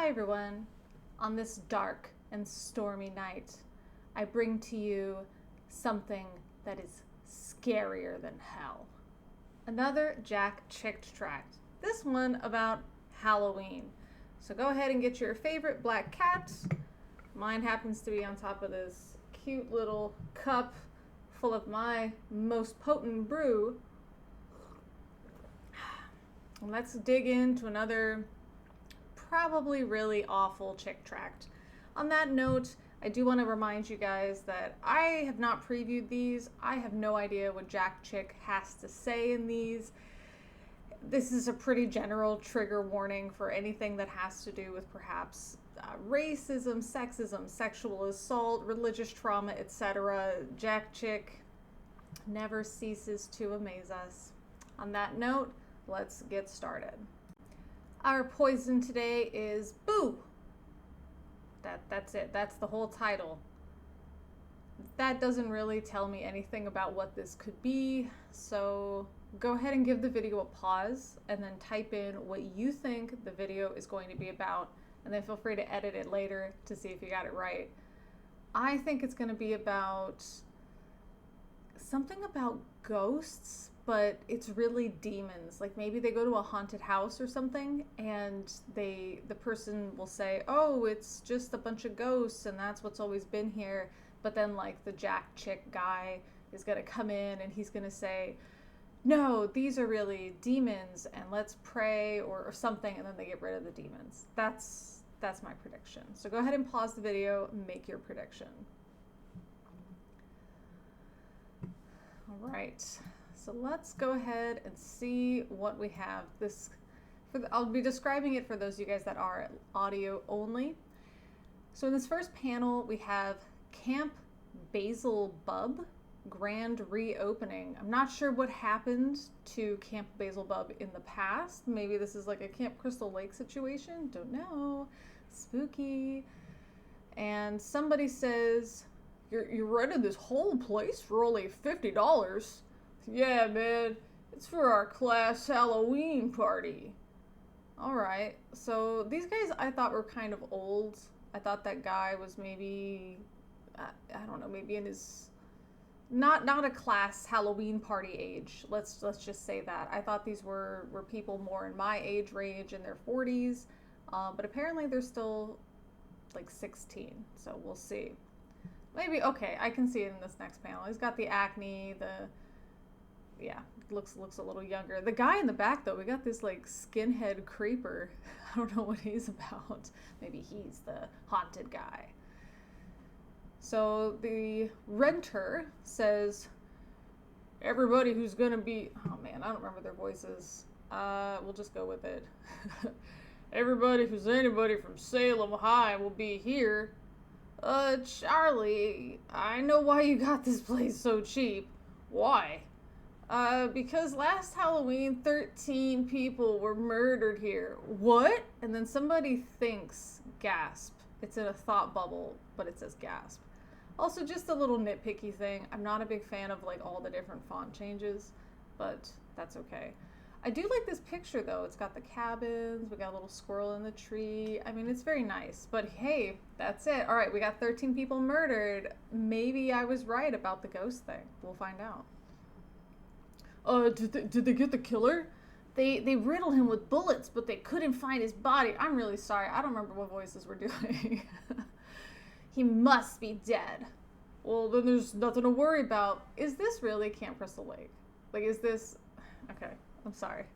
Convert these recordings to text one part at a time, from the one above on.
Hi everyone. On this dark and stormy night, I bring to you something that is scarier than hell. Another Jack Chick tract. This one about Halloween. So go ahead and get your favorite black cat. Mine happens to be on top of this cute little cup full of my most potent brew. And let's dig into another probably really awful chick tract. On that note, I do want to remind you guys that I have not previewed these. I have no idea what Jack Chick has to say in these. This is a pretty general trigger warning for anything that has to do with perhaps racism, sexism, sexual assault, religious trauma, etc. Jack Chick never ceases to amaze us. On that note, let's get started. Our poison today is Boo. That's it. That's the whole title. That doesn't really tell me anything about what this could be, so go ahead and give the video a pause and then type in what you think the video is going to be about, and then feel free to edit it later to see if you got it right. I think it's going to be about something about ghosts, but it's really demons. Like maybe they go to a haunted house or something and the person will say, oh, it's just a bunch of ghosts and that's what's always been here. But then like the Jack Chick guy is gonna come in and he's gonna say, no, these are really demons and let's pray or something, and then they get rid of the demons. That's my prediction. So go ahead and pause the video and make your prediction. All right. So let's go ahead and see what we have. I'll be describing it for those of you guys that are audio only. So in this first panel, we have Camp Basil Bub, grand reopening. I'm not sure what happened to Camp Basil Bub in the past. Maybe this is like a Camp Crystal Lake situation. Don't know. Spooky. And somebody says, you're renting this whole place for only $50. Yeah, man, it's for our class Halloween party. Alright, so these guys I thought were kind of old. I thought that guy was maybe, I don't know, maybe in his, not a class Halloween party age. Let's just say that. I thought these were people more in my age range, in their 40s, but apparently they're still like 16, so we'll see. Maybe, okay, I can see it in this next panel. He's got the acne, yeah, looks a little younger. The guy in the back, though, we got this, like, skinhead creeper. I don't know what he's about. Maybe he's the haunted guy. So the renter says, everybody who's gonna be... Oh, man, I don't remember their voices. We'll just go with it. Everybody who's anybody from Salem High will be here. Charlie, I know why you got this place so cheap. Why? Because last Halloween, 13 people were murdered here. What? And then somebody thinks gasp. It's in a thought bubble, but it says gasp. Also, just a little nitpicky thing. I'm not a big fan of like all the different font changes, but that's okay. I do like this picture though. It's got the cabins. We got a little squirrel in the tree. I mean, it's very nice, but hey, that's it. All right, we got 13 people murdered. Maybe I was right about the ghost thing. We'll find out. Did they get the killer? They riddled him with bullets, but they couldn't find his body. I'm really sorry. I don't remember what voices we're doing. He must be dead. Well, then there's nothing to worry about. Is this really Camp Crystal Lake? Like, is this... Okay, I'm sorry.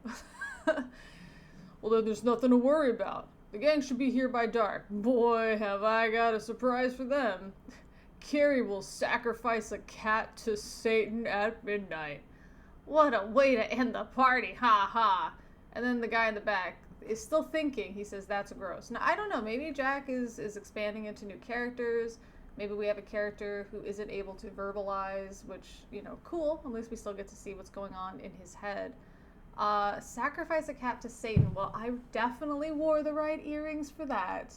Well, then there's nothing to worry about. The gang should be here by dark. Boy, have I got a surprise for them. Carrie will sacrifice a cat to Satan at midnight. What a way to end the party, ha ha. And then the guy in the back is still thinking. He says, that's gross. Now, I don't know. Maybe Jack is expanding into new characters. Maybe we have a character who isn't able to verbalize, which, you know, cool. At least we still get to see what's going on in his head. Sacrifice a cat to Satan. Well, I definitely wore the right earrings for that.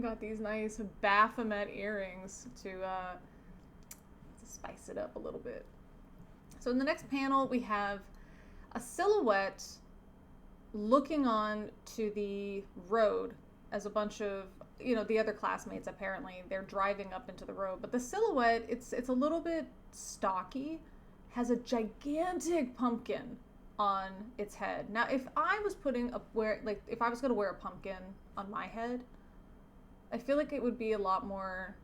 Got these nice Baphomet earrings to spice it up a little bit. So in the next panel, we have a silhouette looking on to the road as a bunch of, the other classmates, apparently they're driving up into the road. But the silhouette, it's a little bit stocky, has a gigantic pumpkin on its head. Now, if I was if I was going to wear a pumpkin on my head, I feel like it would be a lot more,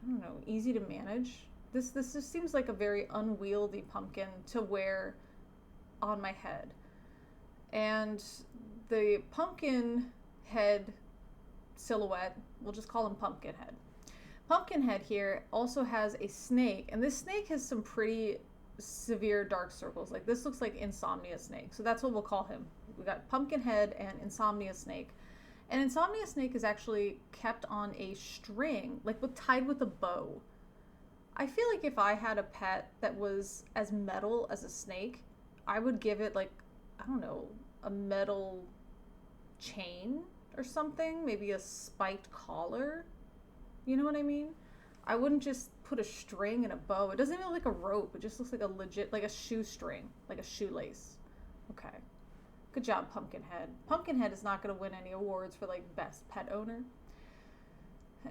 I don't know, easy to manage. This just seems like a very unwieldy pumpkin to wear on my head. And the pumpkin head silhouette, we'll just call him Pumpkinhead. Pumpkinhead here also has a snake, and this snake has some pretty severe dark circles. Like, this looks like Insomnia Snake, so that's what we'll call him. We got Pumpkinhead and Insomnia Snake. And Insomnia Snake is actually kept on a string, like tied with a bow. I feel like if I had a pet that was as metal as a snake, I would give it, like, I don't know, a metal chain or something, maybe a spiked collar. You know what I mean? I wouldn't just put a string and a bow. It doesn't even look like a rope. It just looks like a legit, like a shoestring, like a shoelace. Okay. Good job, Pumpkinhead. Pumpkinhead is not going to win any awards for, like, best pet owner.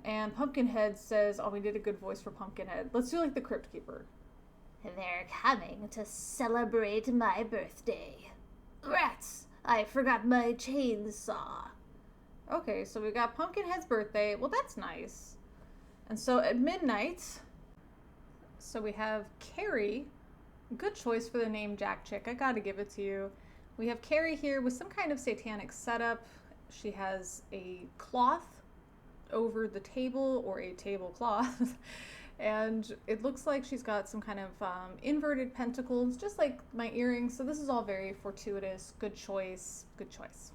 And Pumpkinhead says, oh, we did a good voice for Pumpkinhead. Let's do, like, the Crypt Keeper. They're coming to celebrate my birthday. Rats! I forgot my chainsaw. Okay, so we got Pumpkinhead's birthday. Well, that's nice. And so at midnight, so we have Carrie. Good choice for the name Jack Chick. I gotta give it to you. We have Carrie here with some kind of satanic setup. She has a cloth over the table, or a tablecloth. And it looks like she's got some kind of inverted pentacles, just like my earrings. So this is all very fortuitous. Good choice. Good choice.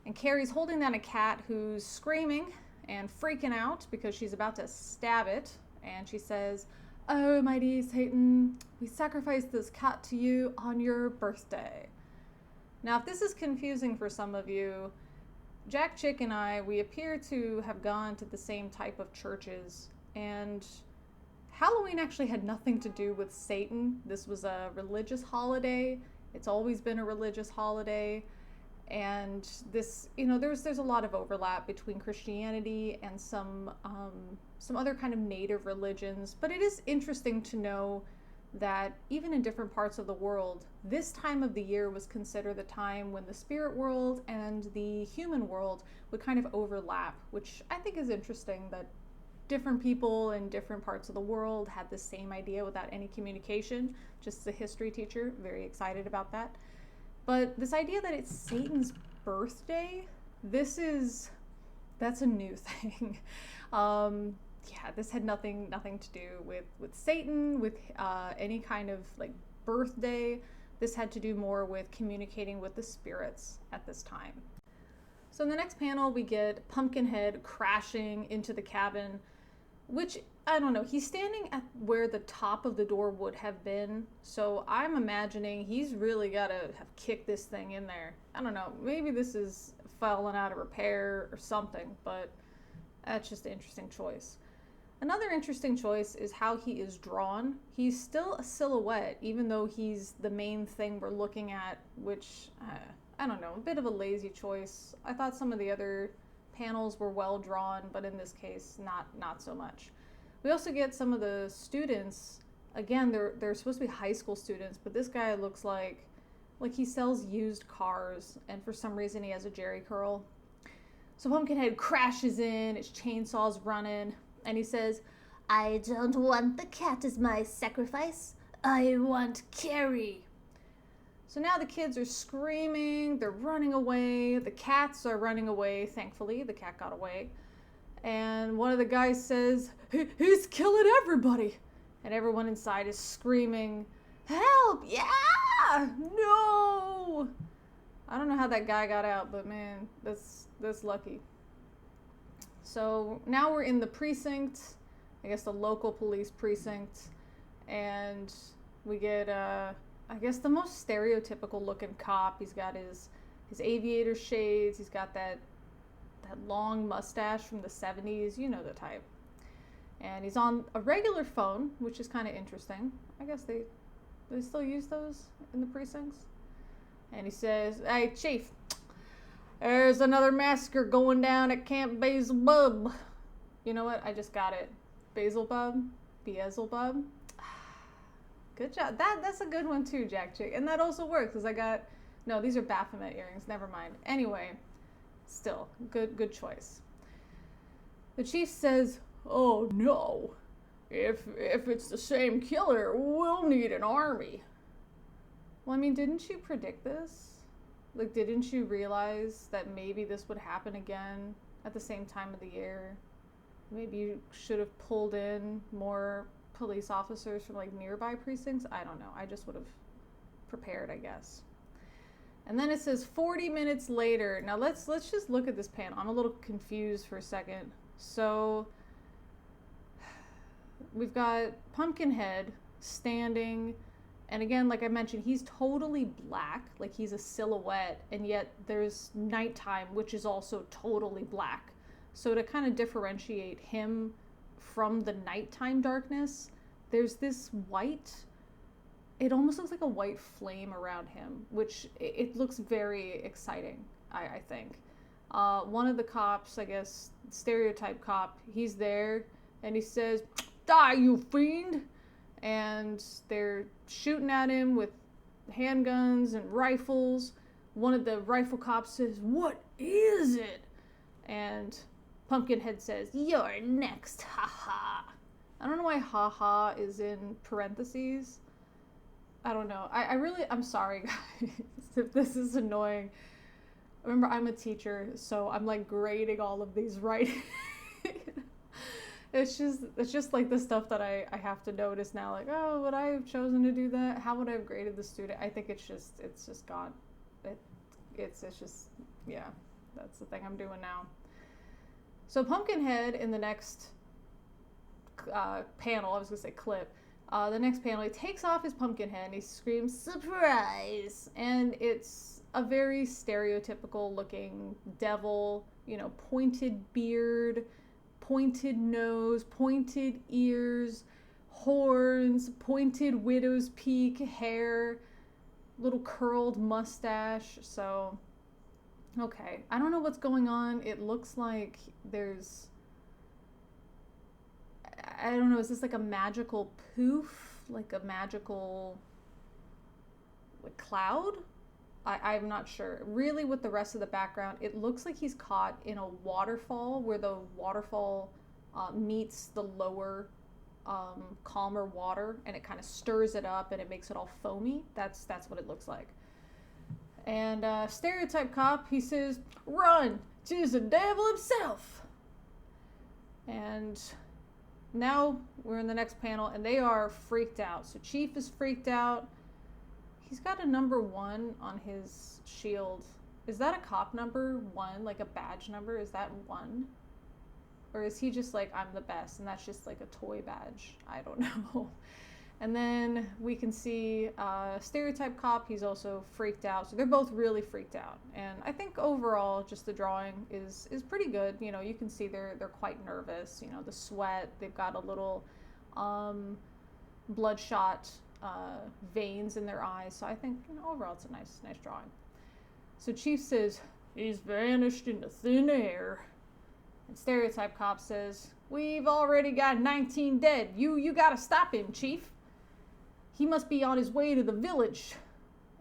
And Carrie's holding down a cat who's screaming and freaking out because she's about to stab it. And she says, "Oh, mighty Satan, we sacrificed this cat to you on your birthday." Now, if this is confusing for some of you, Jack Chick and I, we appear to have gone to the same type of churches. And Halloween actually had nothing to do with Satan. This was a religious holiday. It's always been a religious holiday. And this, there's a lot of overlap between Christianity and some other kind of native religions. But it is interesting to know that even in different parts of the world, this time of the year was considered the time when the spirit world and the human world would kind of overlap, which I think is interesting, that different people in different parts of the world had the same idea without any communication. Just a history teacher, very excited about that. But this idea that it's Satan's birthday, that's a new thing. Yeah, this had nothing to do with Satan, with any kind of like birthday. This had to do more with communicating with the spirits at this time. So in the next panel, we get Pumpkinhead crashing into the cabin, which, I don't know, he's standing at where the top of the door would have been. So I'm imagining he's really got to have kicked this thing in there. I don't know, maybe this is fallen out of repair or something, but that's just an interesting choice. Another interesting choice is how he is drawn. He's still a silhouette, even though he's the main thing we're looking at, which, I don't know, a bit of a lazy choice. I thought some of the other panels were well drawn, but in this case, not so much. We also get some of the students. Again, they're supposed to be high school students, but this guy looks like he sells used cars, and for some reason he has a jerry curl. So Pumpkinhead crashes in, his chainsaw's running, and he says, "I don't want the cat as my sacrifice. I want Carrie." So now the kids are screaming, they're running away, the cats are running away, thankfully, the cat got away. And one of the guys says, "He's killing everybody." And everyone inside is screaming, "Help, yeah, no." I don't know how that guy got out, but man, that's lucky. So now we're in the precinct, I guess the local police precinct, and we get, I guess the most stereotypical looking cop. He's got his aviator shades, he's got that long mustache from the 70s, you know the type. And he's on a regular phone, which is kind of interesting. I guess they still use those in the precincts. And he says, "Hey, Chief, There's another massacre going down at Camp Beelzebub. You know what? I just got it. Beelzebub? Beelzebub? Good job. That's a good one too, Jack Chick. And that also works because I got... No, these are Baphomet earrings. Never mind. Anyway, still, good choice. The chief says, "Oh no. If it's the same killer, we'll need an army." Well, I mean, didn't you predict this? Like, didn't you realize that maybe this would happen again at the same time of the year? Maybe you should have pulled in more police officers from, like, nearby precincts? I don't know. I just would have prepared, I guess. And then it says 40 minutes later. Now, let's just look at this panel. I'm a little confused for a second. So, we've got Pumpkinhead standing... And again, like I mentioned, he's totally black, like he's a silhouette, and yet there's nighttime, which is also totally black. So to kind of differentiate him from the nighttime darkness, there's this white, it almost looks like a white flame around him, which it looks very exciting, I think. One of the cops, I guess, stereotype cop, he's there, and he says, "Die, you fiend!" And they're shooting at him with handguns and rifles. One of the rifle cops says, "What is it?" And Pumpkinhead says, "You're next, haha." I don't know why haha is in parentheses. I don't know. I'm sorry, guys, if this is annoying. Remember, I'm a teacher, so I'm like grading all of these writings. It's just like the stuff that I have to notice now. Like, oh, would I have chosen to do that? How would I have graded the student? I think it's just gone. It's just, yeah, that's the thing I'm doing now. So Pumpkinhead in the next panel, I was gonna say clip, the next panel, he takes off his pumpkin head and he screams, "Surprise!" And it's a very stereotypical looking devil, you know, pointed beard, pointed nose, pointed ears, horns, pointed widow's peak hair, little curled mustache. So, okay. I don't know what's going on. It looks like there's, I don't know, is this like a magical poof? Like a magical like cloud? I'm not sure. Really, with the rest of the background, it looks like he's caught in a waterfall where the waterfall meets the lower, calmer water, and it kind of stirs it up and it makes it all foamy. That's what it looks like. And stereotype cop, he says, "Run! 'Tis the devil himself!" And now we're in the next panel, and they are freaked out. So Chief is freaked out. He's got a number 1 on his shield. Is that a cop number 1, like a badge number? Is that 1? Or is he just like, "I'm the best," and that's just like a toy badge? I don't know. And then we can see stereotype cop. He's also freaked out. So they're both really freaked out. And I think overall, just the drawing is pretty good. You know, you can see they're quite nervous. You know, the sweat. They've got a little bloodshot veins in their eyes. So I think, you know, overall it's a nice drawing. So Chief says, "He's vanished into thin air." And stereotype cop says, "We've already got 19 dead. You gotta stop him, Chief. He must be on his way to the village."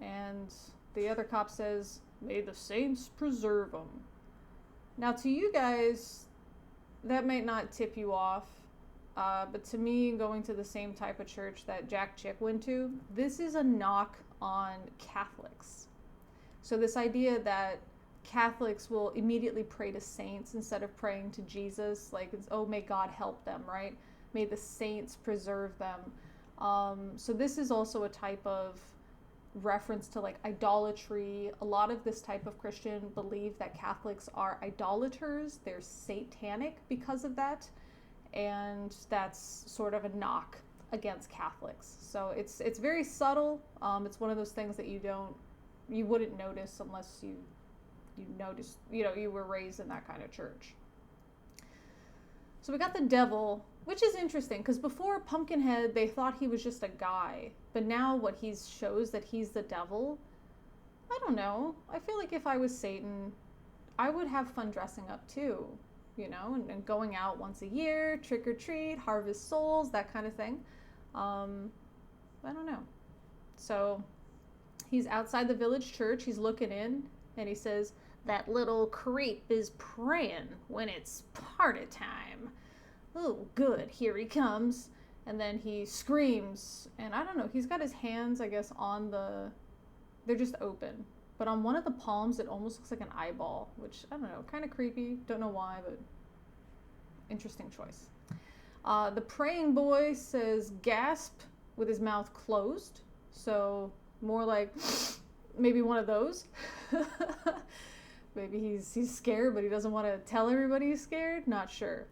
And the other cop says, "May the saints preserve him." Now to you guys, that might not tip you off. But to me, going to the same type of church that Jack Chick went to, this is a knock on Catholics. So this idea that Catholics will immediately pray to saints instead of praying to Jesus, like, oh, may God help them, right? May the saints preserve them. So this is also a type of reference to like idolatry. A lot of this type of Christian believe that Catholics are idolaters. They're satanic because of that. And that's sort of a knock against Catholics. So it's very subtle. It's one of those things that you wouldn't notice unless you notice, you know, you were raised in that kind of church. So we got the devil, which is interesting because before Pumpkinhead, they thought he was just a guy, but now what he shows that he's the devil. I don't know. I feel like if I was Satan, I would have fun dressing up too, and going out once a year, trick or treat, harvest souls, that kind of thing. I don't know. So he's outside the village church, he's looking in, and he says, "That little creep is praying when it's party time. "Oh, good, here he comes." And then he screams, and I don't know, he's got his hands, I guess, they're just open. But on one of the palms, it almost looks like an eyeball, which, I don't know, kind of creepy. Don't know why, but interesting choice. The praying boy says gasp with his mouth closed. So more like maybe one of those. Maybe he's scared, but he doesn't want to tell everybody he's scared. Not sure.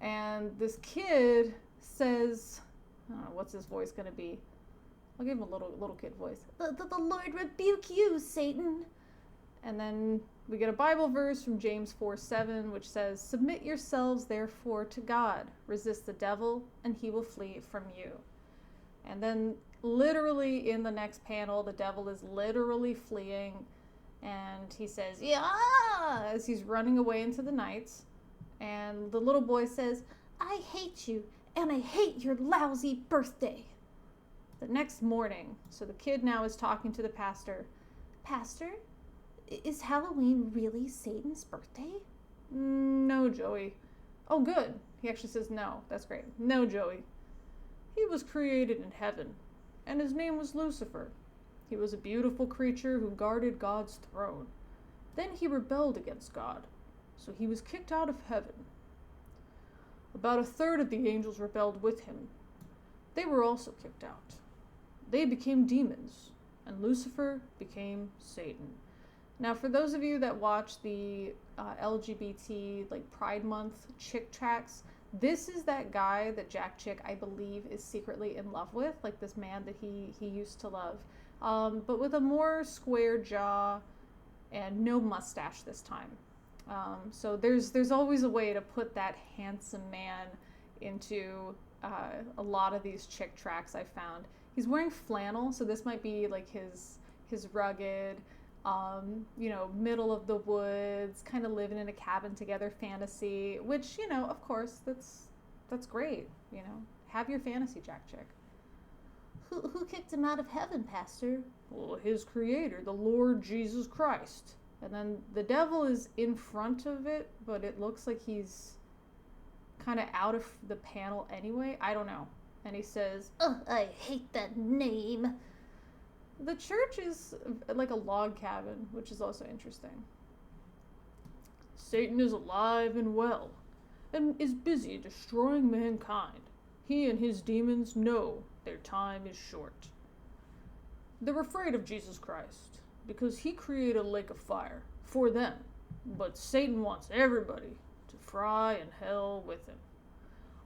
And this kid says, I don't know, what's his voice going to be? I'll give him a little kid voice. The Lord rebuke you, Satan. And then we get a Bible verse from James 4:7, which says, "Submit yourselves therefore to God. Resist the devil, and he will flee from you." And then literally in the next panel, the devil is literally fleeing, and he says, "Yeah," as he's running away into the night. And the little boy says, "I hate you, and I hate your lousy birthday." The next morning, so the kid now is talking to the pastor. "Pastor, is Halloween really Satan's birthday?" "No, Joey." "Oh, good." He actually says no. That's great. "No, Joey. He was created in heaven, and his name was Lucifer. He was a beautiful creature who guarded God's throne. Then he rebelled against God, so he was kicked out of heaven. About a third of the angels rebelled with him. They were also kicked out. They became demons, and Lucifer became Satan." Now, for those of you that watch the LGBT, Pride Month chick tracks, this is that guy that Jack Chick, I believe, is secretly in love with, this man that he used to love, but with a more square jaw and no mustache this time. So there's always a way to put that handsome man into a lot of these chick tracks I've found. He's wearing flannel, so this might be his rugged, middle of the woods, kind of living in a cabin together fantasy, which, of course, that's great, have your fantasy, Jack Chick. Who kicked him out of heaven, Pastor?" "Well, his creator, the Lord Jesus Christ." And then the devil is in front of it, but it looks like he's kind of out of the panel anyway. I don't know. And he says, "Ugh, I hate that name." The church is like a log cabin, which is also interesting. "Satan is alive and well, and is busy destroying mankind. He and his demons know their time is short. They're afraid of Jesus Christ, because he created a lake of fire for them, but Satan wants everybody to fry in hell with him.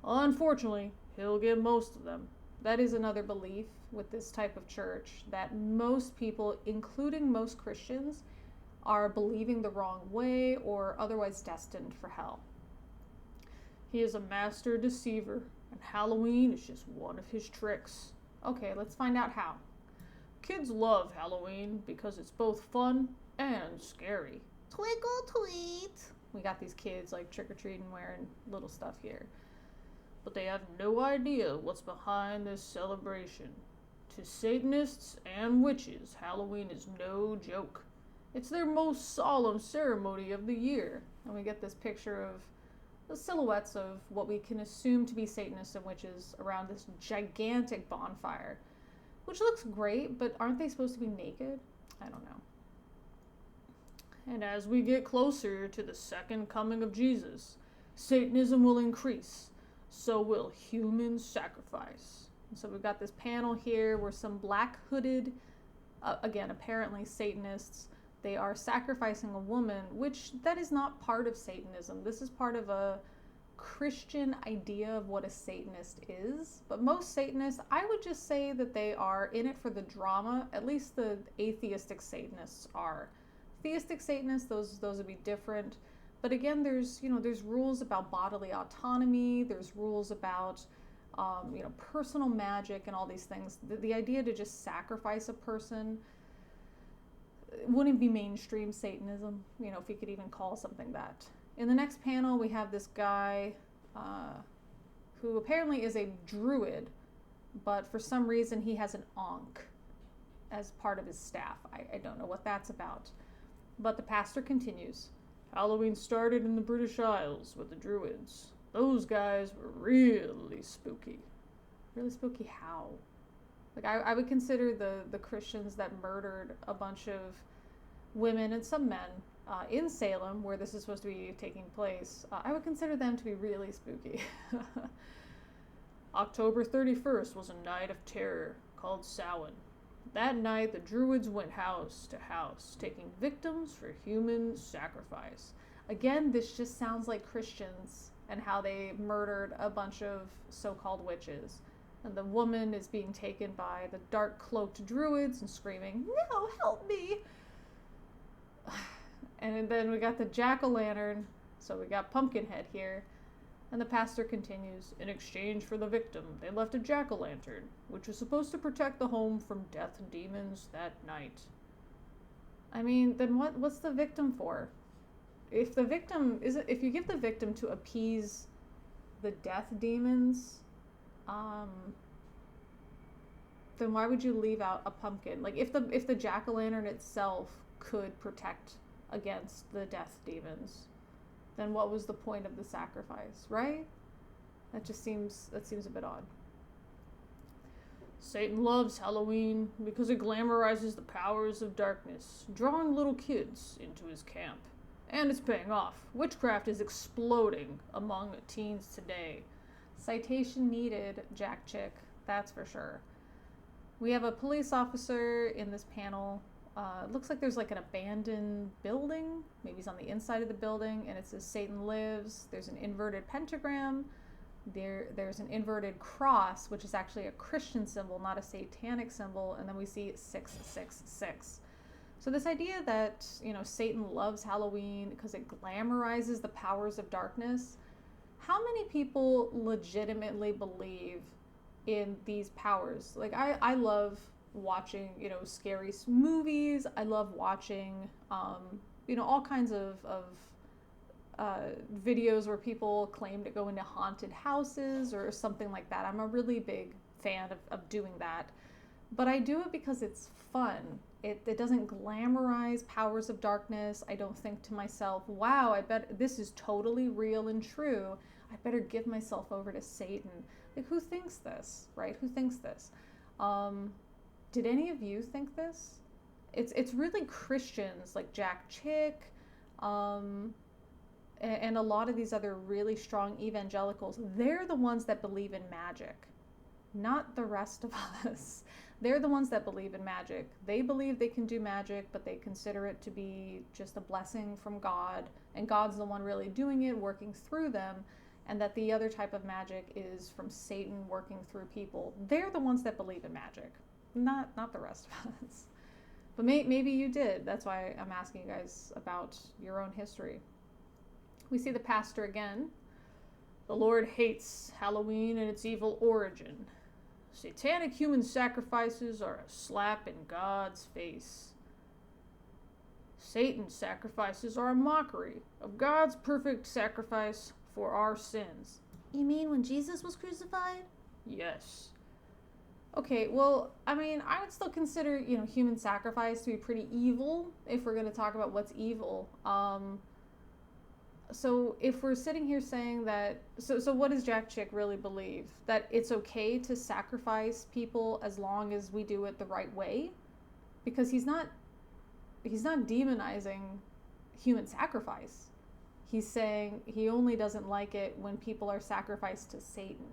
Unfortunately, he'll get most of them." That is another belief with this type of church, that most people, including most Christians, are believing the wrong way or otherwise destined for hell. "He is a master deceiver, and Halloween is just one of his tricks." Okay, let's find out how. "Kids love Halloween because it's both fun and scary." Twinkle tweet. We got these kids trick-or-treating wearing little stuff here. "But they have no idea what's behind this celebration. To Satanists and witches, Halloween is no joke. It's their most solemn ceremony of the year." And we get this picture of the silhouettes of what we can assume to be Satanists and witches around this gigantic bonfire, which looks great, but aren't they supposed to be naked? I don't know. "And as we get closer to the second coming of Jesus, Satanism will increase. So will human sacrifice." And so we've got this panel here where some black hooded, again, apparently Satanists, they are sacrificing a woman, which that is not part of Satanism. This is part of a Christian idea of what a Satanist is. But most Satanists, I would just say that they are in it for the drama. At least the atheistic Satanists are. Theistic Satanists, those would be different. But again, there's rules about bodily autonomy. There's rules about, personal magic and all these things. The idea to just sacrifice a person, it wouldn't be mainstream Satanism, if you could even call something that. In the next panel, we have this guy who apparently is a druid, but for some reason he has an ankh as part of his staff. I don't know what that's about. But the pastor continues. Halloween started in the British Isles with the Druids. Those guys were really spooky. Really spooky how? Like, I would consider the Christians that murdered a bunch of women and some men in Salem, where this is supposed to be taking place, I would consider them to be really spooky. October 31st was a night of terror called Samhain. That night, the Druids went house to house, taking victims for human sacrifice. Again, this just sounds like Christians and how they murdered a bunch of so-called witches. And the woman is being taken by the dark-cloaked Druids and screaming, "No, help me!" And then we got the jack-o'-lantern, so we got Pumpkinhead here. And the pastor continues, in exchange for the victim, they left a jack-o'-lantern, which was supposed to protect the home from death demons that night. I mean, then what's the victim for? If you give the victim to appease the death demons, then why would you leave out a pumpkin? Like, if the jack-o'-lantern itself could protect against the death demons, then what was the point of the sacrifice, right? That seems a bit odd. Satan loves Halloween because it glamorizes the powers of darkness, drawing little kids into his camp. And it's paying off. Witchcraft is exploding among teens today. Citation needed, Jack Chick, that's for sure. We have a police officer in this panel. It looks like there's like an abandoned building. Maybe he's on the inside of the building, and it says Satan lives. There's an inverted pentagram. There's an inverted cross, which is actually a Christian symbol, not a satanic symbol. And then we see 666. So this idea that, Satan loves Halloween because it glamorizes the powers of darkness. How many people legitimately believe in these powers? Like, I love watching, scary movies. I love watching, all kinds of videos where people claim to go into haunted houses or something like that. I'm a really big fan of doing that. But I do it because it's fun. It doesn't glamorize powers of darkness. I don't think to myself, wow, I bet this is totally real and true. I better give myself over to Satan. Like, who thinks this, right? Who thinks this? Did any of you think this? It's really Christians like Jack Chick, and a lot of these other really strong evangelicals. They're the ones that believe in magic, not the rest of us. They're the ones that believe in magic. They believe they can do magic, but they consider it to be just a blessing from God, and God's the one really doing it, working through them, and that the other type of magic is from Satan working through people. They're the ones that believe in magic, not the rest of us. But maybe you did. That's why I'm asking you guys about your own history. We see the pastor again. The Lord hates Halloween and its evil origin. Satanic human sacrifices are a slap in God's face. Satan's sacrifices are a mockery of God's perfect sacrifice for our sins. You mean when Jesus was crucified? Yes. Okay, well, I mean, I would still consider, human sacrifice to be pretty evil if we're going to talk about what's evil. So if we're sitting here saying that, so what does Jack Chick really believe? That it's okay to sacrifice people as long as we do it the right way? Because he's not demonizing human sacrifice. He's saying he only doesn't like it when people are sacrificed to Satan.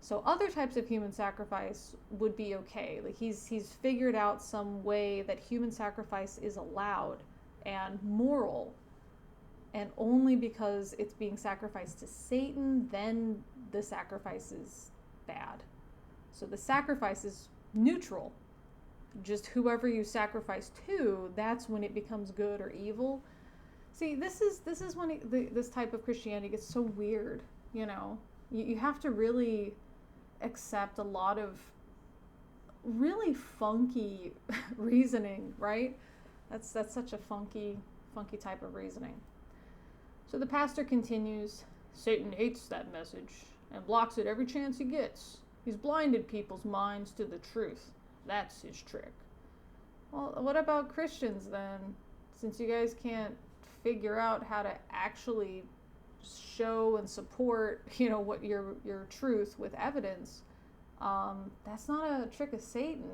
So other types of human sacrifice would be okay. Like he's figured out some way that human sacrifice is allowed and moral. And only because it's being sacrificed to Satan, then the sacrifice is bad. So the sacrifice is neutral. Just whoever you sacrifice to, that's when it becomes good or evil. See, this is when this type of Christianity gets so weird, You have to really accept a lot of really funky reasoning, right? That's such a funky type of reasoning. So the pastor continues, Satan hates that message and blocks it every chance he gets. He's blinded people's minds to the truth. That's his trick. Well, what about Christians then? Since you guys can't figure out how to actually show and support, what your truth with evidence, that's not a trick of Satan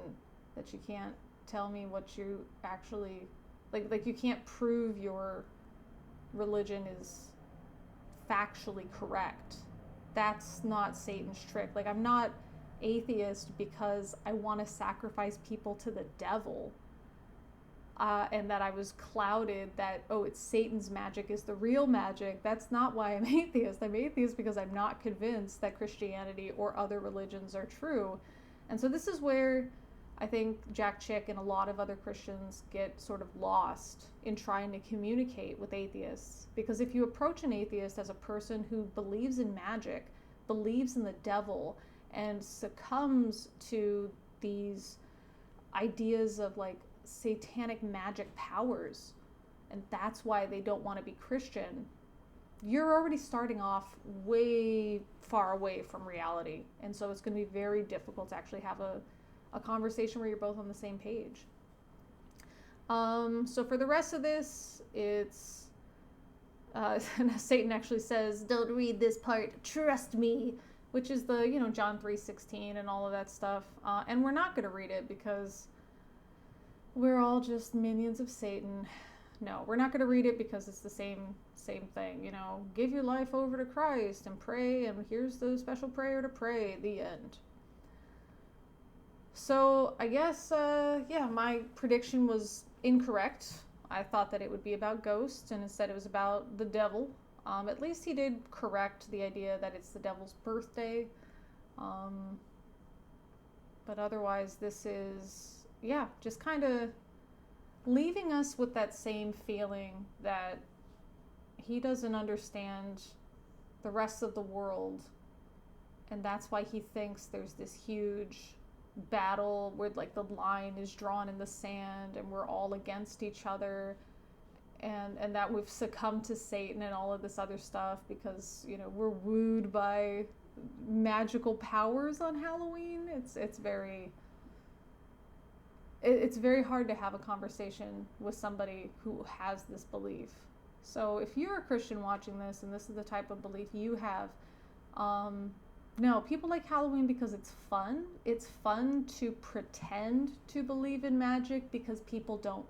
that you can't tell me what you actually, like you can't prove your religion is factually correct. That's not Satan's trick. Like, I'm not atheist because I want to sacrifice people to the devil. And that I was clouded that, it's Satan's magic is the real magic. That's not why I'm atheist. I'm atheist because I'm not convinced that Christianity or other religions are true. And so this is where I think Jack Chick and a lot of other Christians get sort of lost in trying to communicate with atheists. Because if you approach an atheist as a person who believes in magic, believes in the devil, and succumbs to these ideas of like satanic magic powers, and that's why they don't want to be Christian, you're already starting off way far away from reality. And so it's going to be very difficult to actually have a conversation where you're both on the same page. So for the rest of this, it's Satan actually says, don't read this part, trust me, which is the John 3:16 and all of that stuff, and we're not going to read it because we're all just minions of Satan. No, we're not going to read it because it's the same thing. Give your life over to Christ and pray, and here's the special prayer to pray, the end. So I guess, my prediction was incorrect. I thought that it would be about ghosts, and instead it was about the devil. At least he did correct the idea that it's the devil's birthday. But otherwise, this is, just kind of leaving us with that same feeling that he doesn't understand the rest of the world, and that's why he thinks there's this huge battle where like the line is drawn in the sand and we're all against each other, and that we've succumbed to Satan and all of this other stuff because we're wooed by magical powers on Halloween. It's very hard to have a conversation with somebody who has this belief. So if you're a Christian watching this and this is the type of belief you have, no, people like Halloween because it's fun. It's fun to pretend to believe in magic because people don't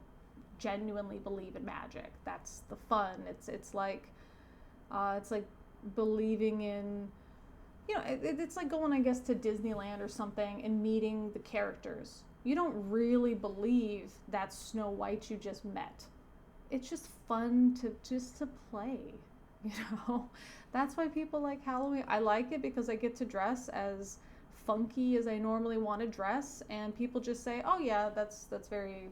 genuinely believe in magic. That's the fun. It's like believing in, it's like going, I guess, to Disneyland or something and meeting the characters. You don't really believe that Snow White you just met. It's just fun to play, That's why people like Halloween. I like it because I get to dress as funky as I normally want to dress, and people just say, "Oh yeah, that's very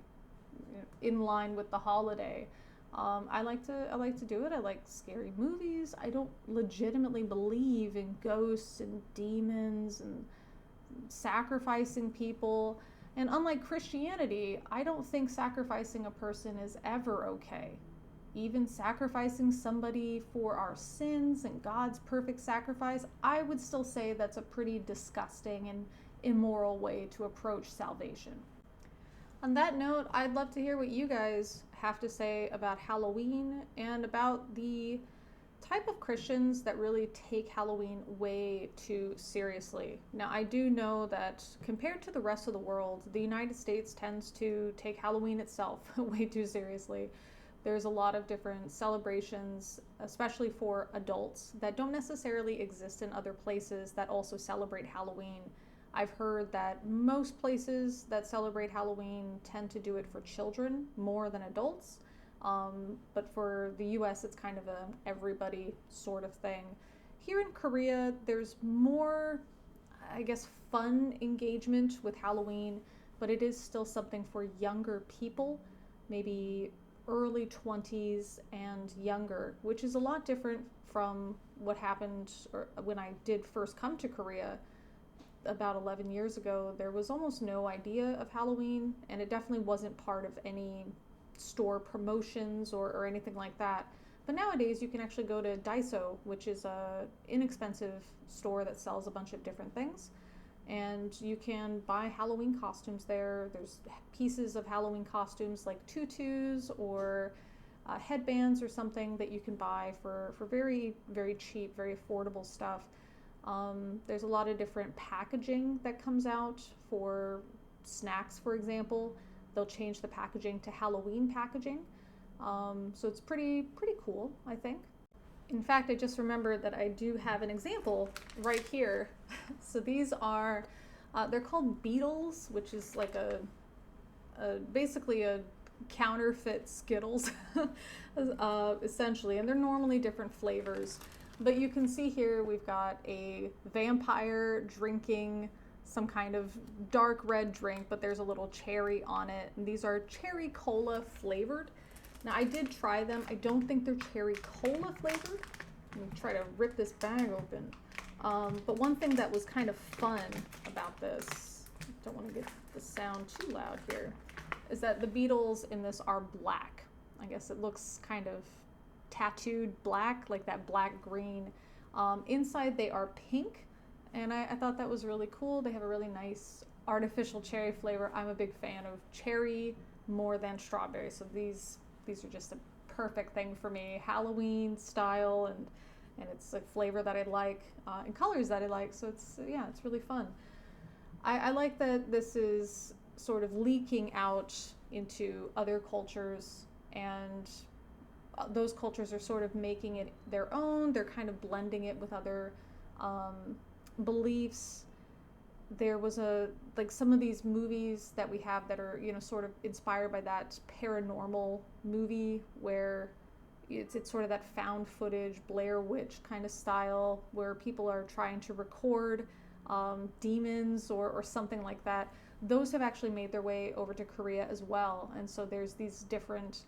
in line with the holiday." I like to do it. I like scary movies. I don't legitimately believe in ghosts and demons and sacrificing people. And unlike Christianity, I don't think sacrificing a person is ever okay. Even sacrificing somebody for our sins and God's perfect sacrifice, I would still say that's a pretty disgusting and immoral way to approach salvation. On that note, I'd love to hear what you guys have to say about Halloween and about the type of Christians that really take Halloween way too seriously. Now, I do know that compared to the rest of the world, the United States tends to take Halloween itself way too seriously. There's a lot of different celebrations, especially for adults, that don't necessarily exist in other places that also celebrate Halloween. I've heard that most places that celebrate Halloween tend to do it for children more than adults. But for the US, it's kind of a everybody sort of thing. Here in Korea, there's more, I guess, fun engagement with Halloween, but it is still something for younger people, maybe early 20s and younger, which is a lot different from what happened when I did first come to Korea about 11 years ago. There was almost no idea of Halloween, and it definitely wasn't part of any store promotions or anything like that. But nowadays you can actually go to Daiso, which is a inexpensive store that sells a bunch of different things, and you can buy Halloween costumes there. There's pieces of Halloween costumes like tutus or headbands or something that you can buy for very, very cheap, very affordable stuff. There's a lot of different packaging that comes out for snacks, for example. They'll change the packaging to Halloween packaging. So it's pretty cool, I think. In fact, I just remembered that I do have an example right here. So these are, they're called beetles, which is like basically a counterfeit Skittles, essentially, and they're normally different flavors. But you can see here we've got a vampire drinking some kind of dark red drink, but there's a little cherry on it. And these are cherry cola flavored. Now I did try them. I don't think they're cherry cola flavored. Let me try to rip this bag open. But one thing that was kind of fun about this, don't want to get the sound too loud here, is that the beetles in this are black. I guess it looks kind of tattooed black, like that black green. Inside they are pink, and I thought that was really cool. They have a really nice artificial cherry flavor. I'm a big fan of cherry more than strawberry, so these are just a perfect thing for me. Halloween style, and it's a flavor that I like, and colors that I like, so it's really fun. I like that this is sort of leaking out into other cultures, and those cultures are sort of making it their own. They're kind of blending it with other beliefs. There was like some of these movies that we have that are, sort of inspired by that paranormal movie where it's sort of that found footage, Blair Witch kind of style, where people are trying to record demons or something like that. Those have actually made their way over to Korea as well. And so there's these different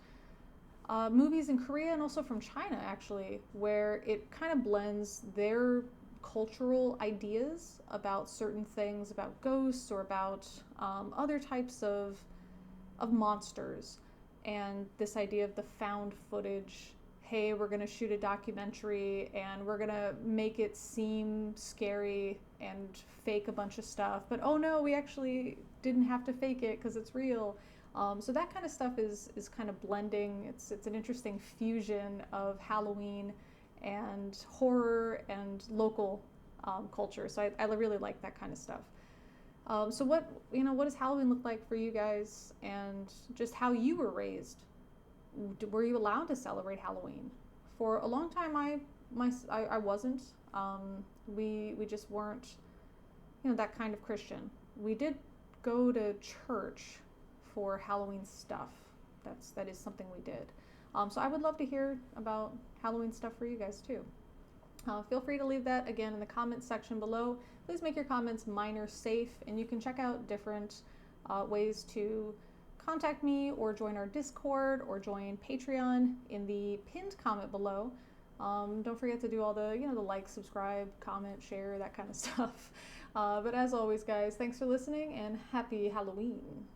movies in Korea and also from China, actually, where it kind of blends their cultural ideas about certain things, about ghosts or about other types of monsters, and this idea of the found footage. Hey, we're going to shoot a documentary and we're going to make it seem scary and fake a bunch of stuff, but oh no, we actually didn't have to fake it because it's real. So that kind of stuff is kind of blending. It's an interesting fusion of Halloween and horror and local culture. So I really like that kind of stuff. So what does Halloween look like for you guys, and just how you were raised? Were you allowed to celebrate Halloween? For a long time, I wasn't. We just weren't, that kind of Christian. We did go to church for Halloween stuff. That is something we did. So I would love to hear about Halloween stuff for you guys too. Feel free to leave that again in the comments section below. Please make your comments minor safe, and you can check out different ways to contact me or join our Discord or join Patreon in the pinned comment below. Don't forget to do all the the like, subscribe, comment, share, that kind of stuff. But as always, guys, thanks for listening and happy Halloween.